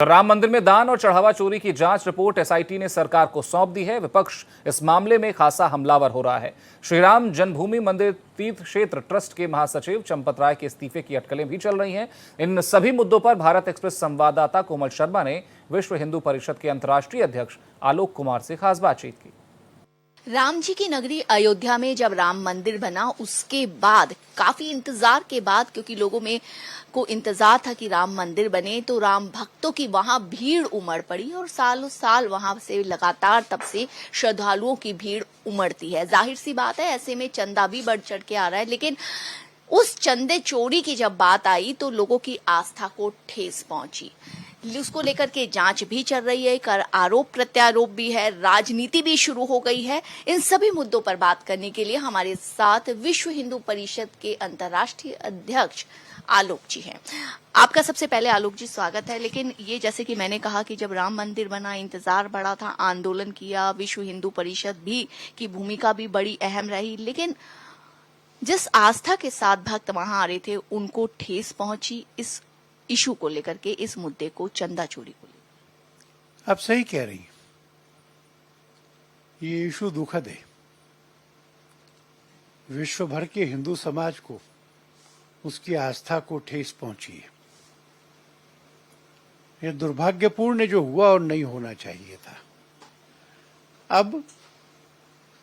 राम मंदिर में दान और चढ़ावा चोरी की जांच रिपोर्ट एसआईटी ने सरकार को सौंप दी है। विपक्ष इस मामले में खासा हमलावर हो रहा है। श्री राम जन्मभूमि मंदिर तीर्थ क्षेत्र ट्रस्ट के महासचिव चंपत राय के इस्तीफे की अटकलें भी चल रही हैं। इन सभी मुद्दों पर भारत एक्सप्रेस संवाददाता कोमल शर्मा ने विश्व हिंदू परिषद के अंतर्राष्ट्रीय अध्यक्ष आलोक कुमार से खास बातचीत की। राम जी की नगरी अयोध्या में जब राम मंदिर बना उसके बाद काफी इंतजार के बाद, क्योंकि लोगों में को इंतजार था कि राम मंदिर बने, तो राम भक्तों की वहां भीड़ उमड़ पड़ी और सालों साल वहां से लगातार तब से श्रद्धालुओं की भीड़ उमड़ती है। जाहिर सी बात है, ऐसे में चंदा भी बढ़ चढ़ के आ रहा है। लेकिन उस चंदे चोरी की जब बात आई तो लोगों की आस्था को ठेस पहुंची। उसको लेकर के जांच भी चल रही है, कर आरोप प्रत्यारोप भी है, राजनीति भी शुरू हो गई है। इन सभी मुद्दों पर बात करने के लिए हमारे साथ विश्व हिंदू परिषद के अंतर्राष्ट्रीय अध्यक्ष आलोक जी हैं। आपका सबसे पहले आलोक जी स्वागत है। लेकिन ये जैसे कि मैंने कहा कि जब राम मंदिर बना इंतजार बड़ा था, आंदोलन किया, विश्व हिंदू परिषद भी की भूमिका भी बड़ी अहम रही। लेकिन जिस आस्था के साथ भक्त वहां आ रहे थे उनको ठेस पहुंची इस इशू को लेकर के, इस मुद्दे को, चंदा चोरी को लेकर। आप सही कह रही, ये इशू दुखद है। विश्व भर के हिंदू समाज को, उसकी आस्था को ठेस पहुंची है। ये दुर्भाग्यपूर्ण जो हुआ और नहीं होना चाहिए था। अब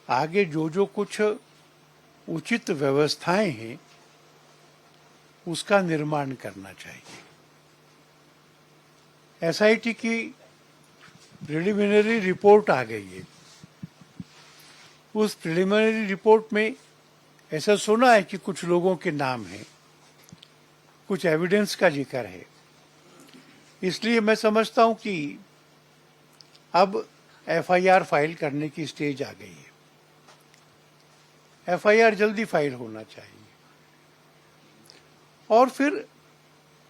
आगे जो कुछ उचित व्यवस्थाएं हैं उसका निर्माण करना चाहिए। एसआईटी की प्रिलिमिनरी रिपोर्ट आ गई है। उस प्रिलिमिनरी रिपोर्ट में ऐसा सुना है कि कुछ लोगों के नाम हैं, कुछ एविडेंस का जिक्र है। इसलिए मैं समझता हूं कि अब एफआईआर फाइल करने की स्टेज आ गई है। एफआईआर जल्दी फाइल होना चाहिए और फिर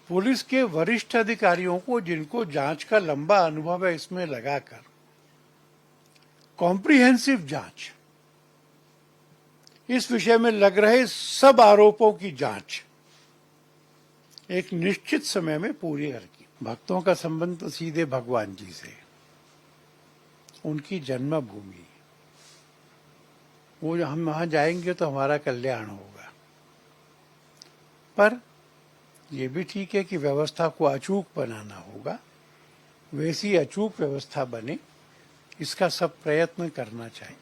पुलिस के वरिष्ठ अधिकारियों को, जिनको जांच का लंबा अनुभव है, इसमें लगाकर कॉम्प्रिहेंसिव जांच, इस विषय में लग रहे सब आरोपों की जांच एक निश्चित समय में पूरी करके। भक्तों का संबंध तो सीधे भगवान जी से, उनकी जन्मभूमि, वो हम वहां जाएंगे तो हमारा कल्याण होगा। पर ये भी ठीक है कि व्यवस्था को अचूक बनाना होगा। वैसी अचूक व्यवस्था बने, इसका सब प्रयत्न करना चाहिए।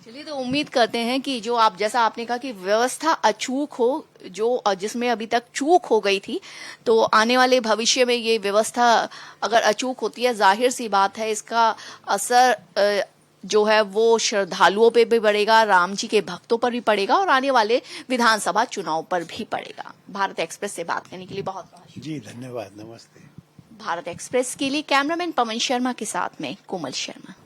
चलिए, तो उम्मीद करते हैं कि जो आप, जैसा आपने कहा कि व्यवस्था अचूक हो, जो जिसमें अभी तक चूक हो गई थी, तो आने वाले भविष्य में ये व्यवस्था अगर अचूक होती है, जाहिर सी बात है इसका असर जो है वो श्रद्धालुओं पे भी पड़ेगा, राम जी के भक्तों पर भी पड़ेगा और आने वाले विधानसभा चुनाव पर भी पड़ेगा। भारत एक्सप्रेस से बात करने के लिए बहुत बहुत जी धन्यवाद, नमस्ते। भारत एक्सप्रेस के लिए कैमरामैन पवन शर्मा के साथ में कोमल शर्मा।